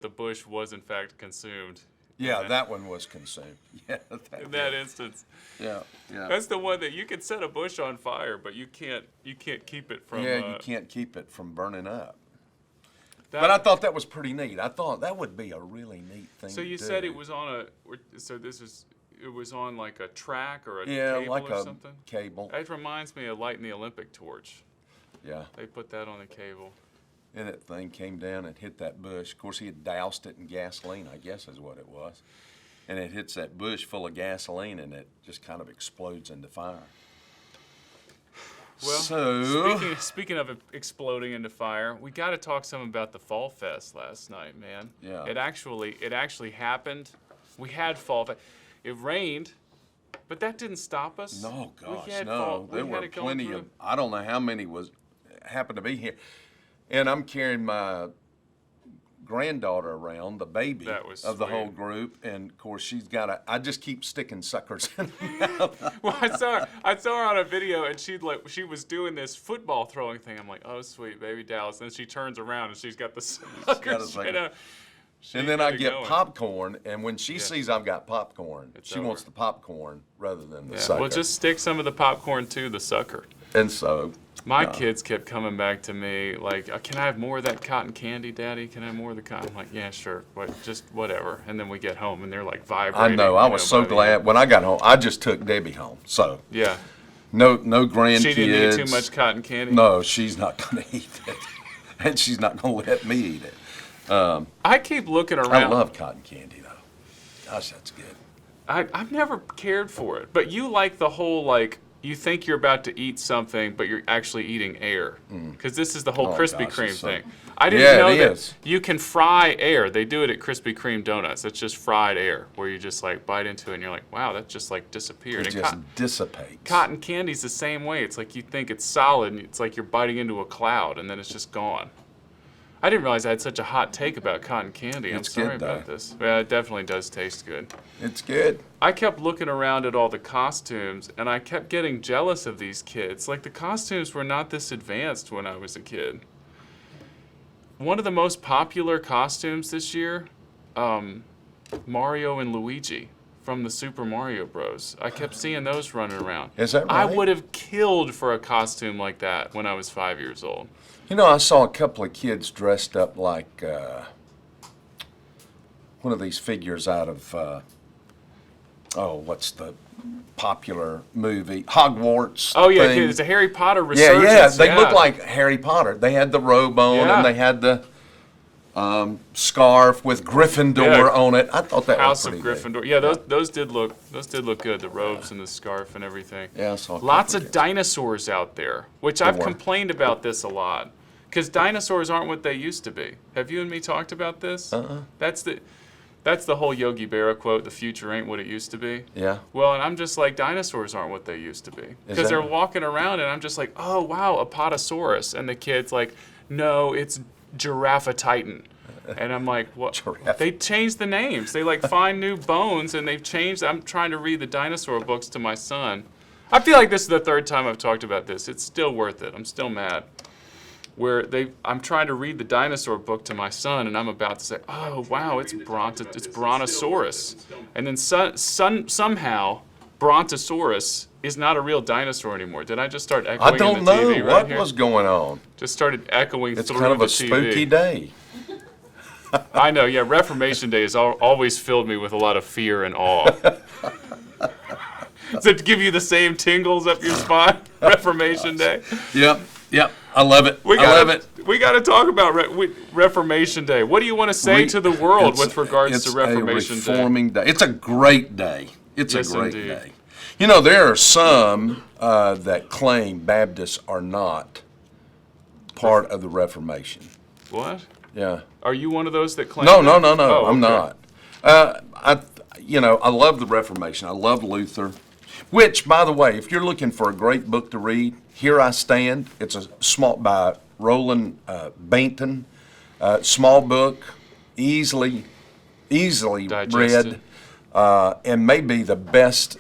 the bush was in fact consumed. Yeah, that one was consumed. Yeah, In that instance. Yeah, yeah. That's the one that you can set a bush on fire, but you can't keep it from. Yeah, you can't keep it from burning up. That, But I thought that was pretty neat. I thought that would be a really neat thing. so you to said do. it was on it was on like a track or a Yeah, cable like or a something. cable. That reminds me of lighting the Olympic torch. Yeah. They put that on a cable. And that thing came down and hit that bush. Of course, he had doused it in gasoline, I guess is what it was. And it hits that bush full of gasoline, and it just kind of explodes into fire. Well, so, speaking of exploding into fire, we got to talk some about the Fall Fest last night, man. Yeah. It actually happened. We had Fall Fest. It rained, but that didn't stop us. no, gosh, We had no. There were it going plenty through. of, I don't know how many happened to be here. And I'm carrying my granddaughter around, the baby That was of the sweet. whole group, and of course I just keep sticking suckers in her mouth. Well, I saw her on a video, and she was doing this football throwing thing. I'm like, oh sweet, baby Dallas. And then she turns around and she's got the suckers. sucker. She And then got I it get going. popcorn, and when she sees I've got popcorn, It's she over. wants the popcorn rather than the Yeah, sucker. well, just stick some of the popcorn to the sucker. And so, My kids kept coming back to me like, can I have more of that cotton candy, Daddy? Can I have more of the cotton? I'm like, yeah, sure, but just whatever. And then we get home and they're like I vibrating. know, I was so by the glad end. when I got home. I just took Debbie home, so Yeah. no grandkids. She didn't eat too much cotton candy? No, she's not going to eat it, and she's not going to let me eat it. I keep looking around. I love cotton candy, though. Gosh, that's good. I've never cared for it. But you like the whole, like, you think you're about to eat something, but you're actually eating air. Because this is the whole Oh, Krispy gosh, Kreme it's so- thing. I didn't Yeah, know it that is. you can fry air. They do it at Krispy Kreme donuts. It's just fried air, where you just, like, bite into it, and you're like, wow, that just, like, disappeared. It And just dissipates. cotton candy's the same way. It's like you think it's solid, and it's like you're biting into a cloud, and then it's just gone. I didn't realize I had such a hot take about cotton candy. It's I'm sorry good, about though. this. Yeah, it definitely does taste good. It's good. I kept looking around at all the costumes, and I kept getting jealous of these kids. Like, the costumes were not this advanced when I was a kid. One of the most popular costumes this year, Mario and Luigi from the Super Mario Bros. I kept seeing those running around. Is that I right? would have killed for a costume like that when I was 5 years old. You know, I saw a couple of kids dressed up like one of these figures out of, what's the popular movie? Hogwarts. Oh, yeah, thing. it's a Harry Potter Yeah, resurgence. they look like Harry Potter. They had the robe on, Yeah. and they had the scarf with Gryffindor Yeah. on it. I thought that House was of pretty good. Gryffindor. Yeah, those did look good. The robes and the scarf and everything. Yeah, I saw a Lots couple of kids. dinosaurs out there, which I've were. complained about this a lot. Because dinosaurs aren't what they used to be. Have you and me talked about this? That's the whole Yogi Berra quote, the future ain't what it used to be. Yeah. Well, and I'm just like, dinosaurs aren't what they used to be. Because that they're right? walking around, and I'm just like, oh, wow, Apatosaurus. And the kid's like, no, it's Giraffatitan. And I'm like, what? Giraffe. They changed the names. They, like, find new bones, and they've changed. I'm trying to read the dinosaur books to my son. I feel like this is the third time I've talked about this. It's still worth it. I'm still mad. I'm trying to read the dinosaur book to my son, and I'm about to say, oh, wow, it's Brontosaurus. And then somehow, Brontosaurus is not a real dinosaur anymore. Did I just start echoing I don't in the TV know right what here? was going on. Just started echoing It's through kind of the a TV. spooky day. I know, yeah, Reformation Day has always filled me with a lot of fear and awe. Does it give you the same tingles up your spine, Reformation Day? Yep. I love it. I love it. We got to talk about Reformation Day. What do you want to say to the world with regards to Reformation It's a reforming day. It's a great day. It's Yes, a great indeed. day. You know, there are some that claim Baptists are not part of the Reformation. Day? What? Yeah. Are you one of those that claim No, that? no. Oh, I'm okay. not. I love the Reformation. I love Luther. Which, by the way, if you're looking for a great book to read, Here I Stand. It's by Roland Bainton. Small book, easily Digested. read, and maybe the best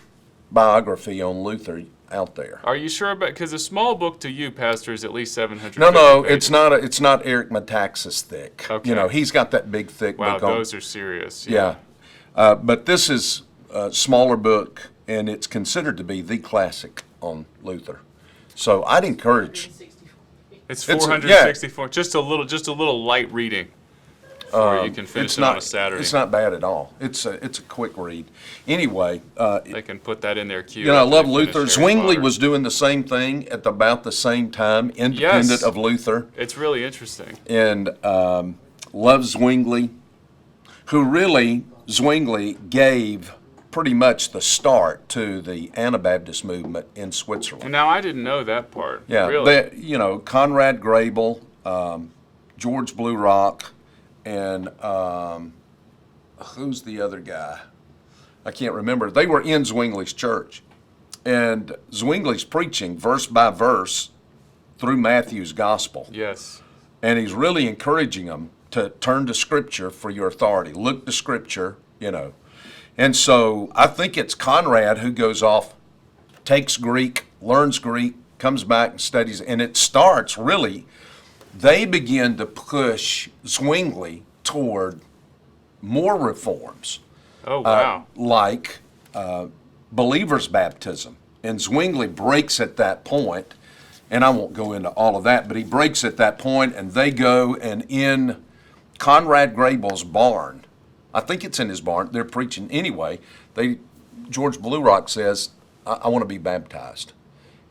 biography on Luther out there. Are you sure about, because a small book to you, Pastor, is at least 700 No, pages. it's not Eric Metaxas thick. Okay. You know, he's got that big, thick Wow, book on. those are serious. Yeah. But this is a smaller book, and it's considered to be the classic on Luther. So I'd encourage. It's It's- 464. Just a little light reading. Or you can finish It's it on a Saturday. It's not bad at all. It's a quick read. Anyway, They can put that in their queue. you know, I after love they finish Luther. Harry Zwingli Potter. was doing the same thing at about the same time, independent Yes. of Luther, It's really interesting. and loved Zwingli, who really, Zwingli gave pretty much the start to the Anabaptist movement in Switzerland. Now, I didn't know that part. Yeah, Really? you know, Conrad Grebel, George Blue Rock, and who's the other guy? I can't remember. They were in Zwingli's church. And Zwingli's preaching verse by verse through Matthew's gospel. Yes. And he's really encouraging them to turn to Scripture for your authority. Look to Scripture, you know. And so I think it's Conrad who goes off, takes Greek, learns Greek, comes back and studies. And it starts really, they begin to push Zwingli toward more reforms. Oh, wow. Like believer's baptism. And Zwingli breaks at that point, and I won't go into all of that, but he breaks at that point, and they go, and in Conrad Grebel's barn, I think it's in his barn, they're preaching anyway, George Blue Rock says, I want to be baptized.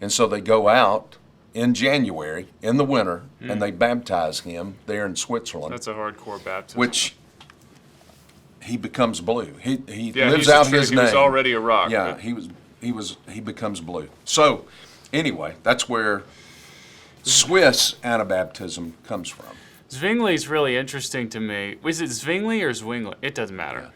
And so they go out in January, in the winter, and they baptize him there in Switzerland, That's a hardcore baptism. which he becomes blue. He yeah, lives he's out a true- his he name. was already a rock. Yeah, but- he becomes blue. So, anyway, that's where Swiss Anabaptism comes from. Zwingli's really interesting to me. Was it Zwingli or Zwingli? It doesn't matter. Yeah.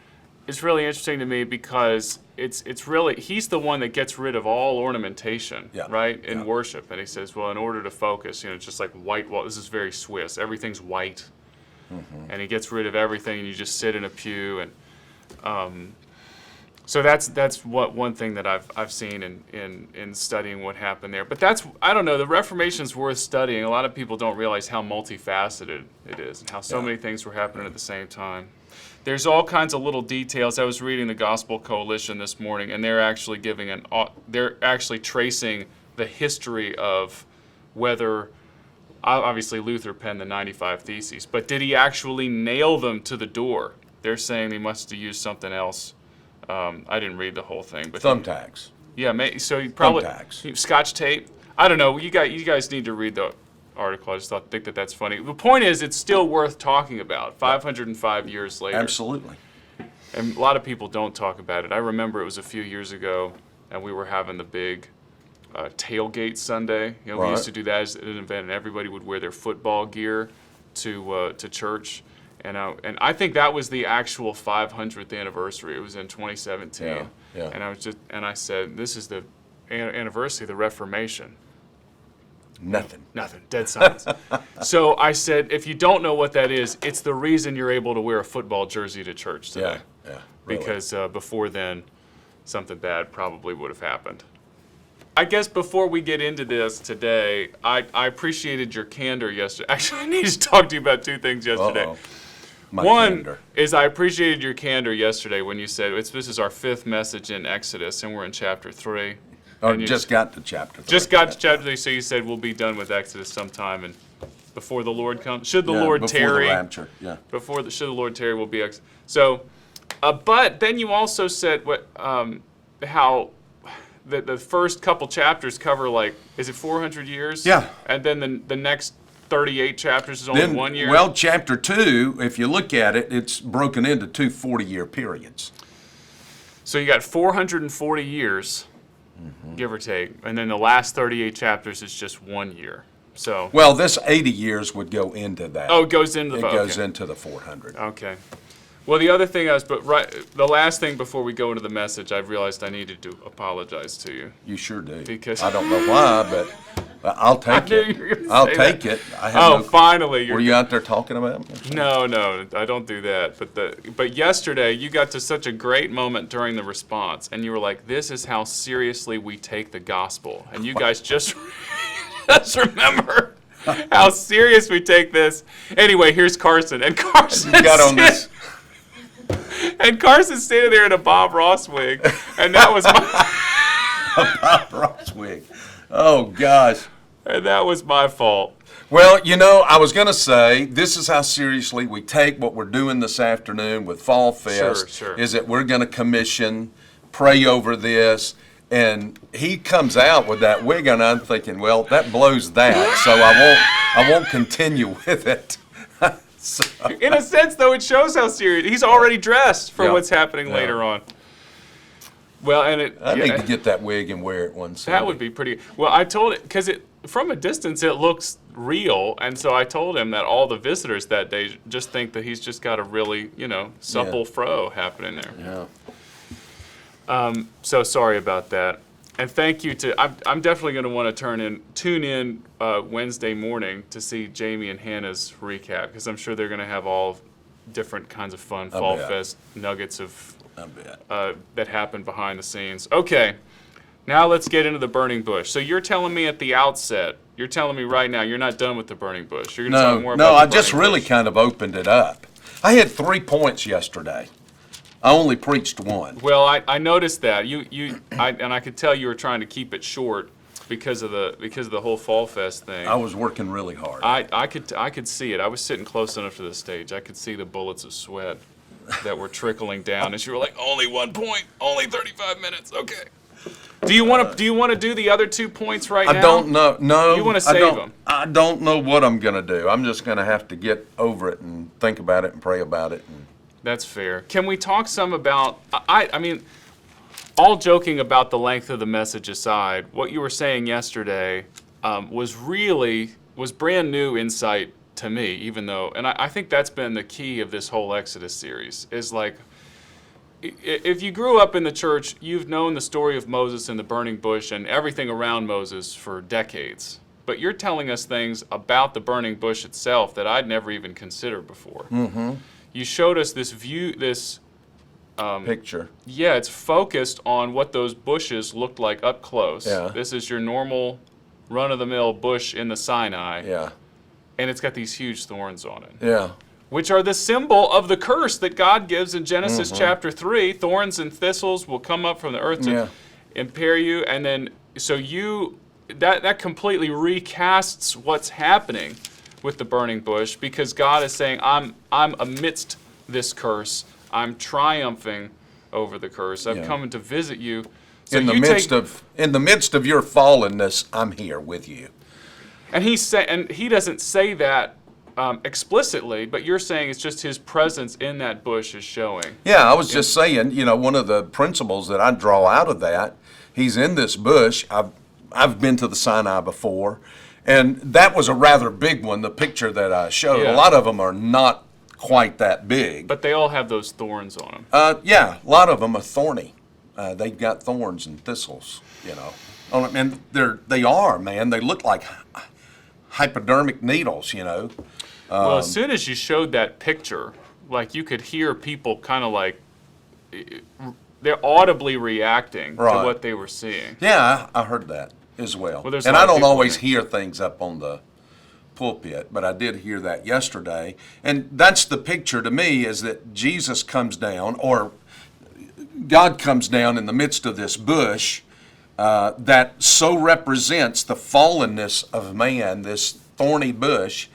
It's really interesting to me because it's really, he's the one that gets rid of all ornamentation, Yeah. right, in Yeah. worship. And he says, well, in order to focus, it's just like white wall. This is very Swiss. Everything's white. Mm-hmm. And he gets rid of everything, and you just sit in a pew. And so that's what one thing that I've seen in studying what happened there. But I don't know, the Reformation's worth studying. A lot of people don't realize how multifaceted it is and how so many things were happening at the same time. There's all kinds of little details. I was reading the Gospel Coalition this morning, and they're actually they're actually tracing the history of whether, obviously Luther penned the 95 Theses, but did he actually nail them to the door? They're saying he must have used something else. I didn't read the whole thing, but Thumbtacks. yeah, so you probably Thumbtacks. Scotch tape. I don't know. You guys need to read the article. I just think that's funny. The point is, it's still worth talking about. 505 years later, Absolutely. and a lot of people don't talk about it. I remember it was a few years ago, and we were having the big tailgate Sunday. We Right. used to do that as an event, and everybody would wear their football gear to church. And I think that was the actual 500th anniversary. It was in 2017. Yeah, yeah. And I said, this is the anniversary of the Reformation. Nothing. Nothing. Dead silence. So I said, if you don't know what that is, it's the reason you're able to wear a football jersey to church today. Yeah. Really. Because before then, something bad probably would have happened. I guess before we get into this today, I appreciated your candor yesterday. Actually, I need to talk to you about two things yesterday. Uh-oh. My One candor. is I appreciated your candor yesterday when you said this is our 5th message in Exodus, and we're in chapter 3. Or And you just got to chapter 3. just got to chapter 3, so you said we'll be done with Exodus sometime, and before the Lord comes, should the Lord before tarry, the rapture. Yeah. should the Lord tarry, will be Exodus. So, but then you also said how the first couple chapters cover is it 400 years? Yeah. And then the next 38 chapters is only Then, 1 year. well, chapter 2, if you look at it, it's broken into two 40-year periods. So you got 440 years, give or take, and then the last 38 chapters is just 1 year. So Well, this 80 years would go into that. it goes into the It goes okay. into the 400. Okay. Well, the other thing the last thing before we go into the message, I realized I needed to apologize to you. You sure do. Because- I don't know why, but I'll take knew it. you were gonna I'll say take that. it. I have Oh, finally! Were you out there talking about me? No, I don't do that. But yesterday you got to such a great moment during the response, and you were like, "This is how seriously we take the gospel." And you guys just remember how serious we take this. Anyway, here's Carson, and Carson Got on this. And Carson's standing there in a Bob Ross wig, and that was my Bob Ross wig. Oh gosh. and that was my fault. Well, I was going to say, this is how seriously we take what we're doing this afternoon with Fall Fest. Sure. Is that we're going to commission, pray over this, and he comes out with that wig, and I'm thinking, well, that blows that, so I won't continue with it. So, In a sense, though, it shows how serious he's already dressed for Yeah. what's happening Yeah. later on. Well, and I need to get that wig and wear it one Sunday. that would be pretty. Well, I told it because from a distance it looks real, and so I told him that all the visitors that day just think that he's just got a really supple fro happening there. Yeah. So sorry about that, and thank you to. I'm definitely going to want to tune in Wednesday morning to see Jamie and Hannah's recap because I'm sure they're going to have all different kinds of fun Fall bet. Fest nuggets of. I bet. That happened behind the scenes. Okay, now let's get into the burning bush. So you're telling me at the outset, you're telling me right now, you're not done with the burning bush. You're going to talk more about No, the I just burning really bush. kind of opened it up. I had 3 points yesterday. I only preached one. Well, I noticed that and I could tell you were trying to keep it short because of the whole Fall Fest thing. I was working really hard. I could see it. I was sitting close enough to the stage. I could see the bullets of sweat that were trickling down as you were like, only 1 point, only 35 minutes. Okay. Do you want to do the other 2 points right now? I don't know. No, You wanna save I don't, 'em. I don't know what I'm going to do. I'm just going to have to get over it and think about it and pray about it. And That's fair. Can we talk some about, I mean, all joking about the length of the message aside, what you were saying yesterday was brand new insight to me, even though, and I think that's been the key of this whole Exodus series, is like, if you grew up in the church, you've known the story of Moses and the burning bush and everything around Moses for decades. But you're telling us things about the burning bush itself that I'd never even considered before. Mm-hmm. You showed us this view, this picture. yeah, it's focused on what those bushes looked like up close. Yeah. This is your normal run-of-the-mill bush in the Sinai, Yeah. and it's got these huge thorns on it, Yeah. which are the symbol of the curse that God gives in Genesis chapter 3. Thorns and thistles will come up from the earth to Yeah. impair you, and then so that completely recasts what's happening with the burning bush, because God is saying, I'm amidst this curse. I'm triumphing over the curse. I've Yeah. come to visit you. So In the midst of your fallenness, I'm here with you. and he doesn't say that explicitly, but you're saying it's just his presence in that bush is showing. Yeah, I was just saying, one of the principles that I draw out of that, he's in this bush. I've been to the Sinai before, and that was a rather big one, the picture that I showed. Yeah. A lot of them are not quite that big. But they all have those thorns on them. Yeah, a lot of them are thorny. They've got thorns and thistles, And they are, man. They look like hypodermic needles, Well, as soon as you showed that picture, like you could hear people kind of like they're audibly reacting to Right. what they were seeing. Yeah, I heard that as well. Well, there's a And lot I of don't people always there. hear things up on the pulpit, but I did hear that yesterday. And that's the picture to me, is that Jesus comes down, or God comes down in the midst of this bush that so represents the fallenness of man, this thorny bush.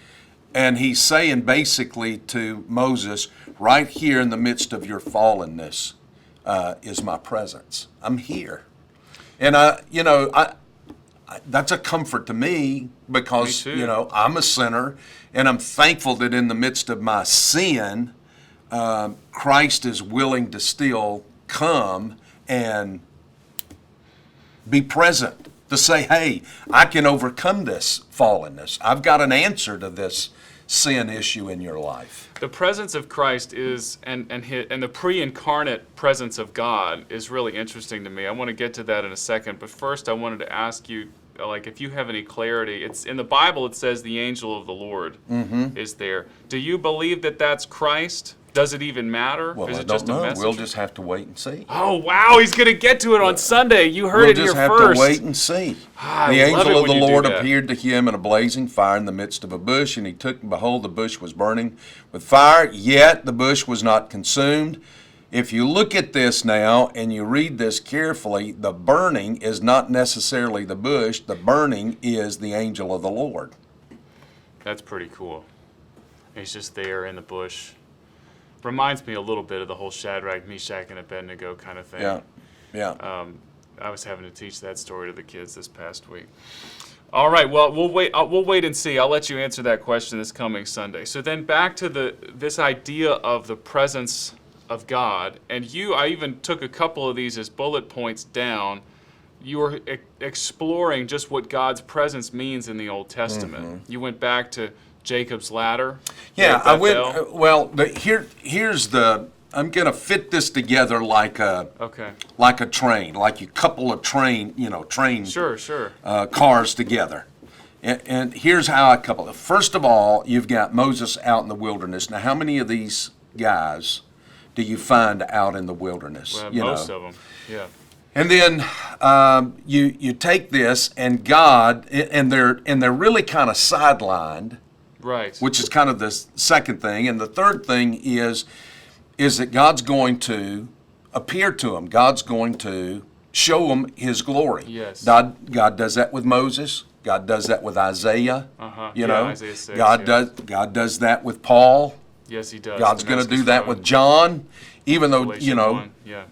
And he's saying basically to Moses, right here in the midst of your fallenness is my presence. I'm here. And that's a comfort to me, because, Me too. I'm a sinner, and I'm thankful that in the midst of my sin, Christ is willing to still come and be present, to say, hey, I can overcome this fallenness. I've got an answer to this sin issue in your life. The presence of Christ is, and the pre-incarnate presence of God is really interesting to me. I want to get to that in a second, but first I wanted to ask you, like if you have any clarity, it's in the Bible. It says the angel of the Lord is there. Do you believe that that's Christ? Does it even matter? Well, is I it don't just know. a message? We'll just have to wait and see. Oh wow, he's gonna get to it on Sunday. You heard We'll it here just have first. to wait and see. I The love it angel of when the you do Lord that. appeared to him in a blazing fire in the midst of a bush, and he took, and behold, the bush was burning with fire, yet the bush was not consumed. If you look at this now and you read this carefully, the burning is not necessarily the bush. The burning is the angel of the Lord. That's pretty cool. He's just there in the bush. Reminds me a little bit of the whole Shadrach, Meshach, and Abednego kind of thing. Yeah, yeah. I was having to teach that story to the kids this past week. All right, well, we'll wait. We'll wait and see. I'll let you answer that question this coming Sunday. So then, back to this idea of the presence of God, and I even took a couple of these as bullet points down. You were exploring just what God's presence means in the Old Testament. You went back to Jacob's ladder. Yeah, I went. Well, here's the. I'm gonna fit this together like a train, like you couple a train, Sure. cars together. And here's how I couple it. First of all, you've got Moses out in the wilderness. Now, how many of these guys do you find out in the wilderness? Well, most of them, yeah. And then you take this and God, and they're really kind of sidelined. Right. Which is kind of the second thing. And the third thing is that God's going to appear to them. God's going to show them His glory. Yes. God does that with Moses. God does that with Isaiah. Isaiah 6, God does that with Paul. Yes, He does. God's going to do that with John, even though, Revelation 1, yeah.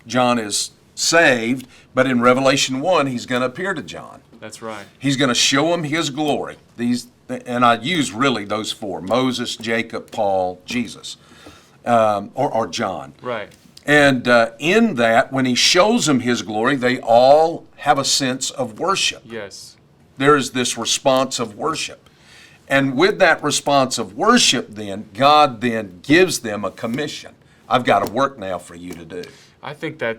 John is saved, but in Revelation 1, He's going to appear to John. That's right. He's going to show him His glory. And I use really those four: Moses, Jacob, Paul, Jesus, or John. Right. And in that, when He shows them His glory, they all have a sense of worship. Yes. There is this response of worship. And with that response of worship, then, God then gives them a commission. I've got a work now for you to do. I think that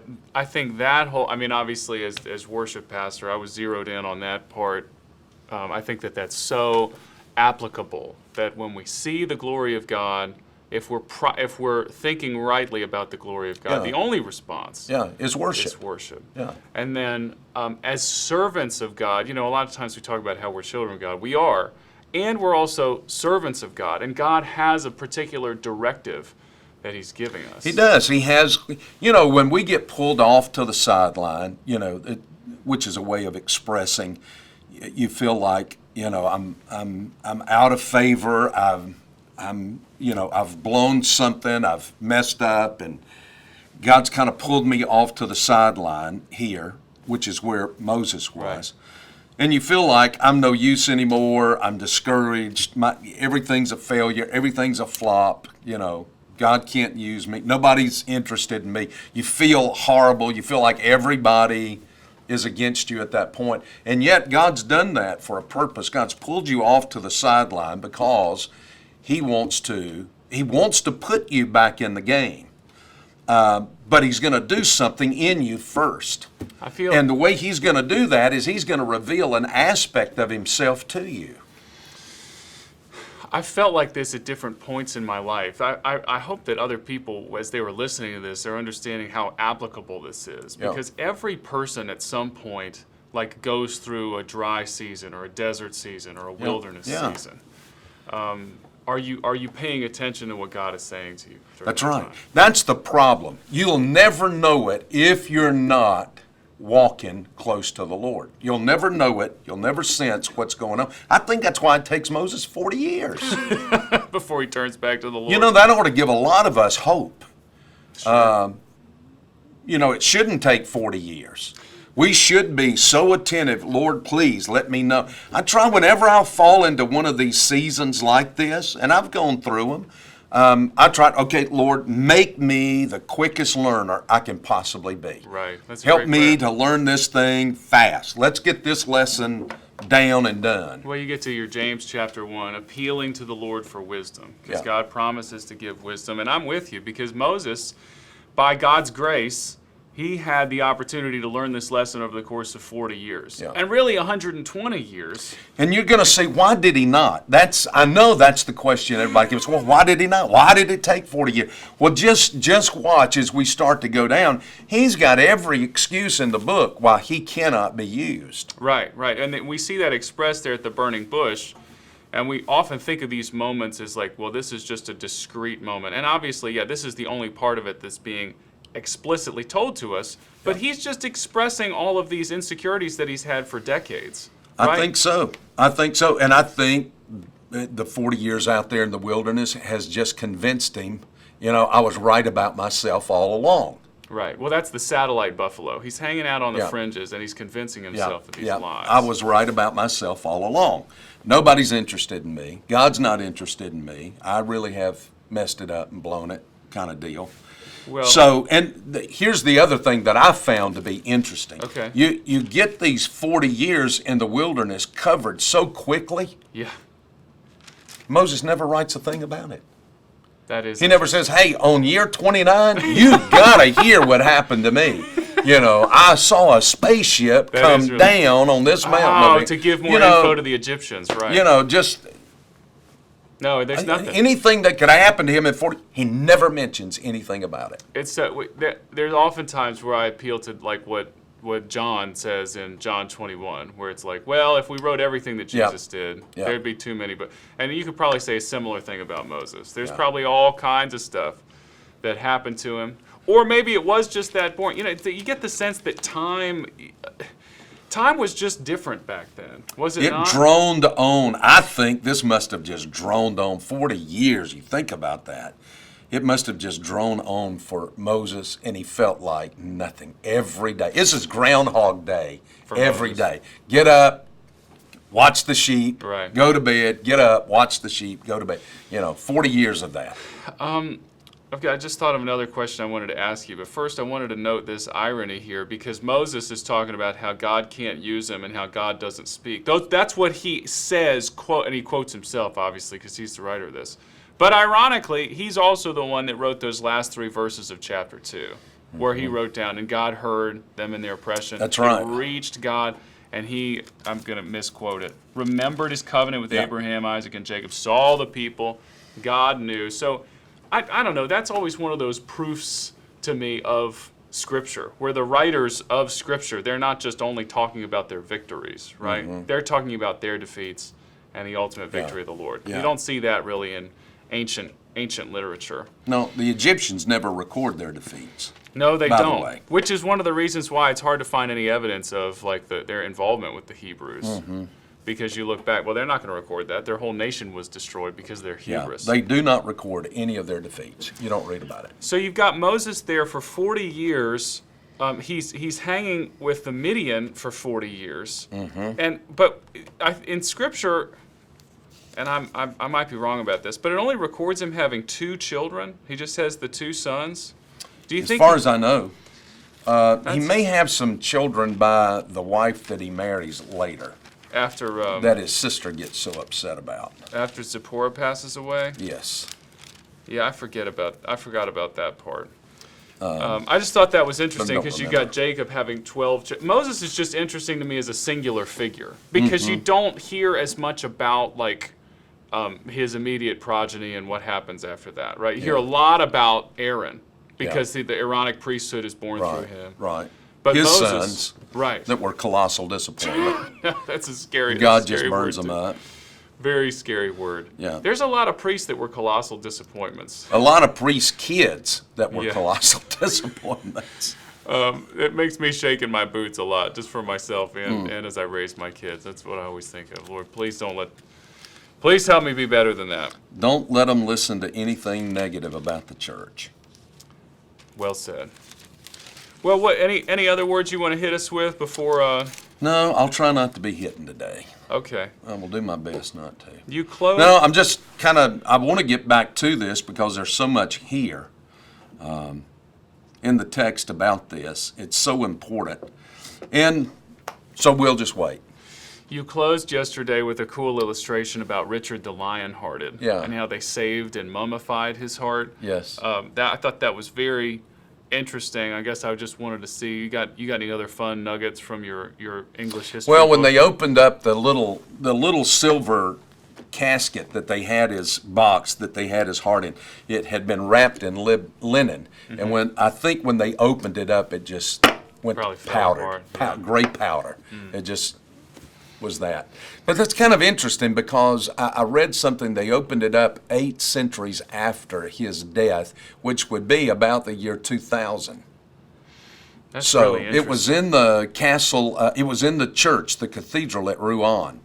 whole, obviously as worship pastor, I was zeroed in on that part. I think that's so applicable that when we see the glory of God, if we're thinking rightly about the glory of God, the only response is worship. Is worship. Yeah. And then as servants of God, a lot of times we talk about how we're children of God. We are. And we're also servants of God. And God has a particular directive that He's giving us. He does. He has, when we get pulled off to the sideline, which is a way of expressing, you feel like, I'm out of favor. I've blown something. I've messed up, and God's kind of pulled me off to the sideline here, which is where Moses was. Right. And you feel like I'm no use anymore. I'm discouraged. Everything's a failure. Everything's a flop. God can't use me. Nobody's interested in me. You feel horrible. You feel like everybody is against you at that point. And yet God's done that for a purpose. God's pulled you off to the sideline because He wants to put you back in the game. But He's going to do something in you first. And the way He's going to do that is He's going to reveal an aspect of Himself to you. I felt like this at different points in my life. I hope that other people, as they were listening to this, are understanding how applicable this is. Because every person at some point goes through a dry season or a desert season or a wilderness season. Are you paying attention to what God is saying to you? That's right. That's the problem. You'll never know it if you're not walking close to the Lord. You'll never know it. You'll never sense what's going on. I think that's why it takes Moses 40 years. Before he turns back to the Lord. That ought to give a lot of us hope. Sure. It shouldn't take 40 years. We should be so attentive. Lord, please let me know. I try whenever I fall into one of these seasons like this, and I've gone through them, I tried, okay, Lord, make me the quickest learner I can possibly be. Right. That's Help me to learn this thing fast. Let's get this lesson down and done. Well, you get to your James chapter 1, appealing to the Lord for wisdom, because God promises to give wisdom. And I'm with you, because Moses, by God's grace, he had the opportunity to learn this lesson over the course of 40 years. Yeah. And really 120 years. And you're going to say, why did he not? I know that's the question everybody gives. Well, why did he not? Why did it take 40 years? Well, just watch as we start to go down. He's got every excuse in the book why he cannot be used. Right. And then we see that expressed there at the burning bush. And we often think of these moments as like, well, this is just a discrete moment. And obviously, yeah, this is the only part of it that's being explicitly told to us, but he's just expressing all of these insecurities that he's had for decades. Right? I think so. And I think the 40 years out there in the wilderness has just convinced him, I was right about myself all along. Right. Well, that's the satellite buffalo. He's hanging out on the fringes, and he's convincing himself of these lies. I was right about myself all along. Nobody's interested in me. God's not interested in me. I really have messed it up and blown it, kind of deal. Well, so, here's the other thing that I found to be interesting. Okay. You get these 40 years in the wilderness covered so quickly. Yeah. Moses never writes a thing about it. That is. He never says, hey, on year 29, you got to hear what happened to me. I saw a spaceship come down on this mountain. Oh, to give more info to the Egyptians, right. Just... No, there's nothing. Anything that could happen to him at 40, he never mentions anything about it. It's there's often times where I appeal to like what John says in John 21, where it's like, well, if we wrote everything that Jesus did, there'd be too many. And you could probably say a similar thing about Moses. There's probably all kinds of stuff that happened to him, or maybe it was just that boring. You get the sense that time was just different back then, was it not? It droned on. I think this must have just droned on 40 years. You think about that. It must have just droned on for Moses, and he felt like nothing every day. This is Groundhog Day for every Moses. Day. Get up, watch the sheep, right. Go to bed, get up, watch the sheep, go to bed. 40 years of that. Okay, I just thought of another question I wanted to ask you, but first I wanted to note this irony here, because Moses is talking about how God can't use him and how God doesn't speak. That's what he says, and he quotes himself, obviously, because he's the writer of this. But ironically, he's also the one that wrote those last 3 verses of chapter 2, where he wrote down, and God heard them in their oppression. That's right. He reached God, and he, I'm going to misquote it, remembered his covenant with Abraham, Isaac, and Jacob, saw the people, God knew. So, I don't know, that's always one of those proofs to me of Scripture, where the writers of Scripture, they're not just only talking about their victories, right? Mm-hmm. They're talking about their defeats and the ultimate victory of the Lord. Yeah. You don't see that really in ancient literature. No, the Egyptians never record their defeats. No, they don't. Which is one of the reasons why it's hard to find any evidence of like their involvement with the Hebrews. Mm-hmm. Because you look back, well, they're not going to record that. Their whole nation was destroyed because of their hubris. They do not record any of their defeats. You don't read about it. So you've got Moses there for 40 years. He's hanging with the Midian for 40 years. Mm-hmm. But in Scripture, and I might be wrong about this, but it only records him having 2 children. He just has the 2 sons. Do you think? As far as I know, he may have some children by the wife that he marries later. After that his sister gets so upset about. After Zipporah passes away? Yes. Yeah, I forgot about that part. I just thought that was interesting because you got Jacob having 12. Moses is just interesting to me as a singular figure because you don't hear as much about like his immediate progeny and what happens after that, right? You hear a lot about Aaron because the Aaronic priesthood is born through him. Right. But his Moses, sons, that were colossal disappointment. That's a scary. God just burns them up. Very scary word. Yeah. There's a lot of priests that were colossal disappointments. A lot of priest kids that were colossal disappointments. It makes me shake in my boots a lot, just for myself and as I raise my kids. That's what I always think of. Lord, please help me be better than that. Don't let them listen to anything negative about the church. Well said. Well, what? Any other words you want to hit us with before? No, I'll try not to be hitting today. Okay. I will do my best not to. You close. No, I'm just I want to get back to this because there's so much here in the text about this. It's so important. And so we'll just wait. You closed yesterday with a cool illustration about Richard the Lion-Hearted and how they saved and mummified his heart. Yes. I thought that was very interesting. I guess I just wanted to see, you got any other fun nuggets from your English history Well, when book? they opened up the little silver casket that they had his box that they had his heart in, it had been wrapped in linen. And when they opened it up, it just went Probably fell powdered, apart, yeah. gray powder. It just was that. But that's kind of interesting because I read something. They opened it up 8 centuries after his death, which would be about the year 2000. That's So really it was in the castle, it was in the church, the cathedral at Rouen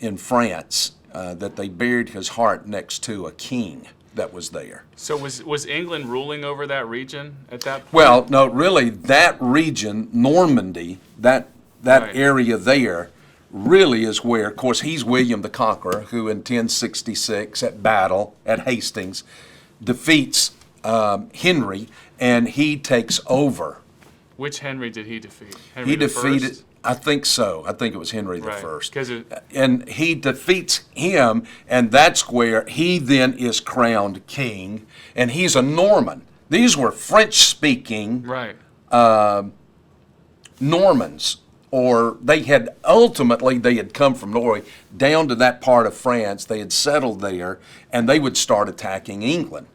in France, that they buried his heart next to a king that was there. So was England ruling over that region at that point? Well, no, really, that region, Normandy, that Right. area there, really is where, of course, he's William the Conqueror, who in 1066 at battle at Hastings defeats Henry, and he takes over. Which Henry did he defeat? Henry He the defeated, First? I think so. I think it was Henry the Right. First. 'Cause And he defeats him, and that's where he then is crowned king, and he's a Norman. These were French-speaking right. Normans, or they had come from Norway down to that part of France. They had settled there, and they would start attacking England.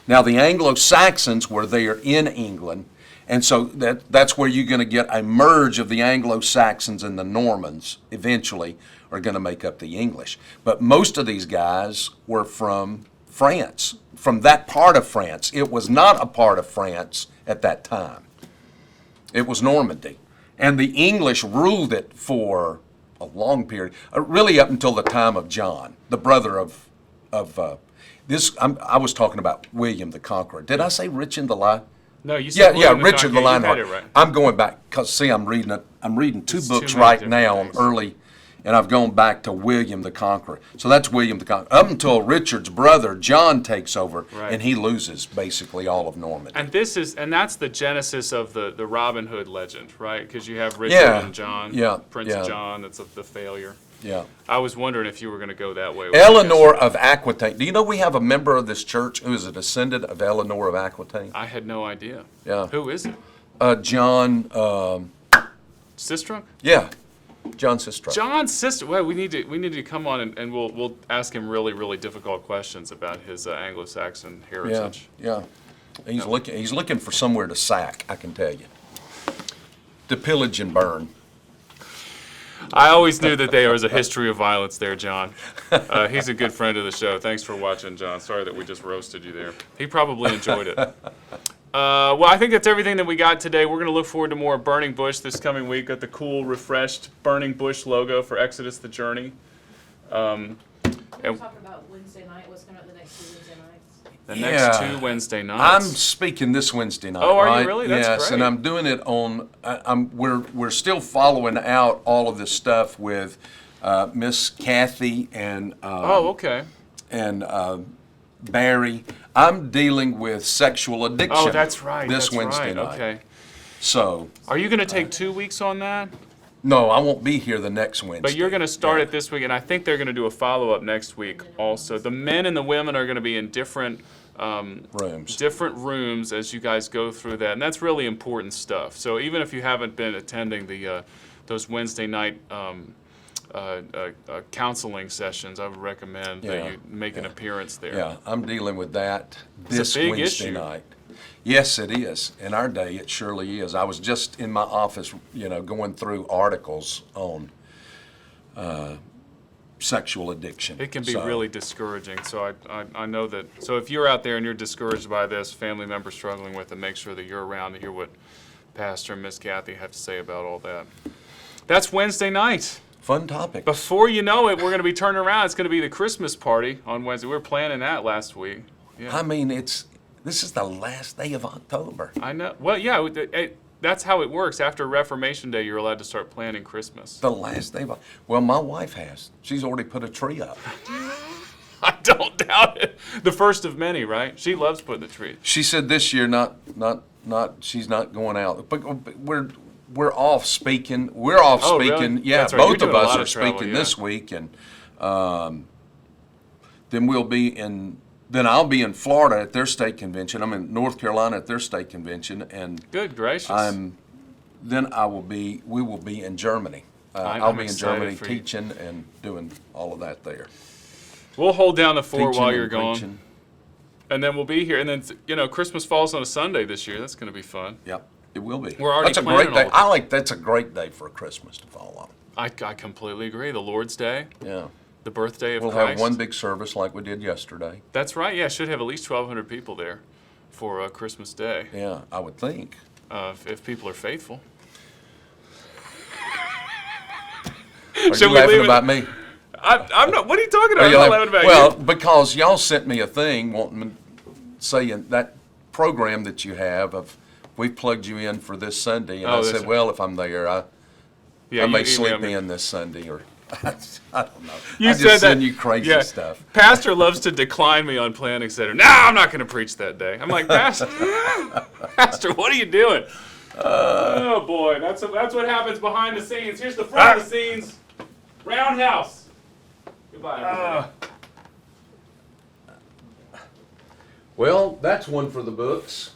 Now, the Anglo-Saxons were there in England, and so that's where you're going to get a merge of the Anglo-Saxons and the Normans eventually are going to make up the English. But most of these guys were from France, from that part of France. It was not a part of France at that time. It was Normandy. And the English ruled it for a long period, really up until the time of John, the brother of this. I was talking about William the Conqueror. Did I say Richard the Lion? No, you said Yeah, William the Richard the Conqueror. You had Lionheart. it right. I'm going back because see, I'm reading two It's books too many right different now things. early, and I've gone back to William the Conqueror. So that's William the Conqueror. Up until Richard's brother John takes over, Right. and he loses basically all of Normandy. And that's the genesis of the Robin Hood legend, right? Because you have Richard Yeah, and John, yeah, Prince yeah. John. That's the failure. Yeah. I was wondering if you were going to go that way. Eleanor of Aquitaine. Do you know we have a member of this church who is a descendant of Eleanor of Aquitaine? I had no idea. Yeah. Who is it? John, Sistrunk? yeah, John Sistrunk. John's sister. Well, we need to come on and we'll ask him really, really difficult questions about his Anglo-Saxon Yeah, heritage. yeah. He's looking for somewhere to sack, I can tell you. To pillage and burn. I always knew that there was a history of violence there, John. He's a good friend of the show. Thanks for watching, John. Sorry that we just roasted you there. He probably enjoyed it. Well, I think that's everything that we got today. We're going to look forward to more Burning Bush this coming week. Got the cool, refreshed Burning Bush logo for Exodus the Journey. We're talking about Wednesday night. What's coming up the next 2 Wednesday nights? The next Yeah. 2 Wednesday I'm nights. speaking this Wednesday night. Oh, are you right? really? That's yes, great. and I'm doing it on. We're still following out all of this stuff with Miss Kathy and Okay. and Barry. I'm dealing with sexual addiction. Oh, that's right. This that's Wednesday right. night. Okay. So Are you going to take 2 weeks on that? no, I won't be here the next Wednesday. But you're going to start it this week, and I think they're going to do a follow-up next week also. The men and the women are going to be in different rooms. as you guys go through that, and that's really important stuff. So even if you haven't been attending those Wednesday night counseling sessions, I would recommend that Yeah, you make an appearance there. Yeah, I'm dealing with that It's a this big Wednesday issue. night. Yes, it is. In our day, it surely is. I was just in my office, going through articles on sexual addiction. It can be So, really discouraging. So I know that. So if you're out there and you're discouraged by this, family member struggling with it, make sure that you're around to hear what Pastor and Miss Kathy have to say about all that. That's Wednesday night. fun topic. Before you know it, we're going to be turning around. It's going to be the Christmas party on Wednesday. We were planning that last week. Yeah, I mean, this is the last day of October. I know. Well, yeah, that's how it works. After Reformation Day, you're allowed to start planning Christmas. The last day of Well, my wife has. She's already put a tree up. I don't doubt it. The first of many, right? She loves putting the tree. She said this year, she's not going out. But we're off speaking. We're off Oh, speaking. really? Yeah, That's right. You're both of doing a us lot are of travel, speaking yeah. this week, and then we'll be in then I'll be in Florida at their state convention. I'm in North Carolina at their state convention, and Good gracious. then we will be in Germany. I'm I'll be in excited Germany for you. teaching and doing all of that there. We'll hold down the fort Teaching while and you're gone. preaching. And then we'll be here. And then, Christmas falls on a Sunday this year. That's going to be fun. Yep, it will be. We're already That's a planning great day. all of it. That's a great day for a Christmas to fall on. I completely agree. The Lord's Day, Yeah. the birthday of We'll Christ. have one big service like we did yesterday. That's right. Yeah, should have at least 1,200 people there for Christmas Day, Yeah, I would think. if people are faithful. Are Should you we laughing leave it- about me? I'm not. What are you talking about? Are I'm you not laughing- laughing about well, you. because y'all sent me a thing saying that program that you have of we plugged you in for this Sunday, and Oh, I that's said, right. well, if I'm there, I Yeah, may you sleep emailed me. in this Sunday, or I don't know. You I said just send that- you crazy yeah. stuff. Pastor loves to decline me on planning center. No, I'm not going to preach that day. I'm like, Pastor, Pastor, what are you doing? Oh boy, that's what happens behind the scenes. Here's the front of the scenes. Roundhouse. Goodbye. everybody. Well, that's one for the books.